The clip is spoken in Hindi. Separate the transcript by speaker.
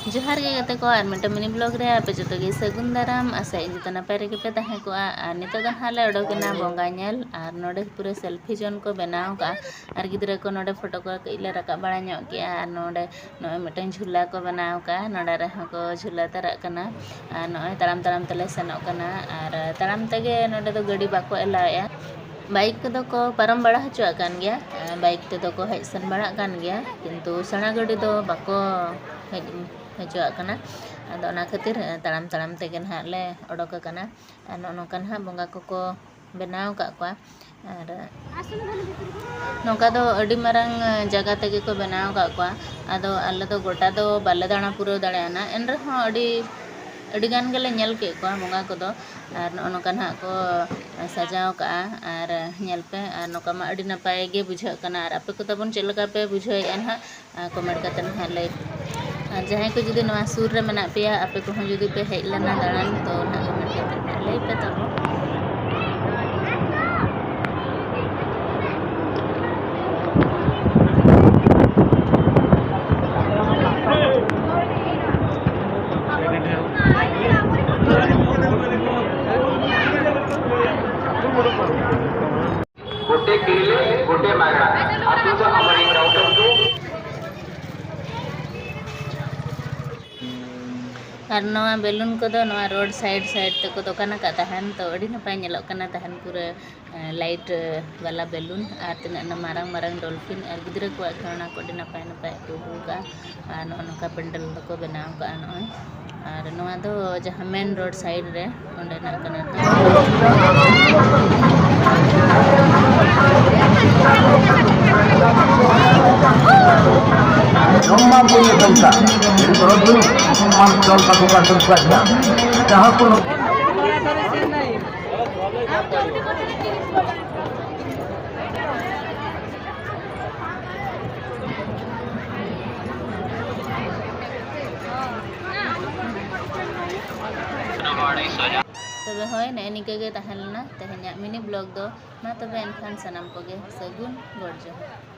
Speaker 1: जोहार गे गाते को आर मिटे मिनी ब्लॉग रे आपे जतो गे सगुन दाराम आशा इन जतो नापाय रे पे ताहे को आर नितो दन हाले ओडोकेना बोंगा नेल आर नोडे पूरे सेल्फी जोन को बनाव का आर गिद्रा को नोडे फोटो को इले रका बड़ा ᱧᱚᱜ के आर नोडे नोय मिटन झूला को बनाव का नोडे रे को झूला तरक कना आर नोय ताराम ताराम तले सेनोक कना आर ताराम तेगे नोडे दो गाड़ी बाको एलाया बाइक को को पारम बड़ा हचुआ कान गया बाइक ते दो को हेज सन बड़ा कान गया किंतु सणा गाड़ी दो बाको हचुआ कना आदो ना खातिर ताराम ताराम तेगे हाले ओडोक कना आर नोनोकन हा बोंगा को बनाव का को आर नोका दो अडी मारंग जगह तेगे को बनाव का को आदो आले दो गोटा दो बाले दाना पूरा दाड़ाना एन रे हो अडी गान गेले नेल के को बोंगा को दो आर नोनोकन हा को सजाव का आर नेल पे आर नोका मा अडी नपाय गे बुझा कना आर आपे को तबन चलका पे बुझाय एन हा कमेंट कतन हा ले जहाँ को जुदी नवा सूर रे मना पे आपे को जुदी पे हेज लना दाड़ान तो ना कमेंट कतन ले पे तबो
Speaker 2: गोटे केले गोटे मागणा आतुच हमरिंग राउटर को
Speaker 1: और नवा बेलून को दो नवा रोड साइड तक तो कना का तहन तो अड़ी नपाय नेलोक कना तहन पूरा लाइट वाला बेलून और तना मारंग मारंग डॉल्फिन और गिद्रा को खेलना को अड़ी नपाय नपाय को का और नोका पेंडल को बनाव का नय और नवा दो जहां मेन रोड साइड रे ओंडे ना कना
Speaker 3: Rumah punya tempat, jadi kalau dulu mantul lakukan tempatnya, dah pun.
Speaker 1: तबे होय ने निके गे तहलना तेहन्या मिनी ब्लॉग दो मा तबे एनखान सनम को गे सगुन गोड़ जोहार।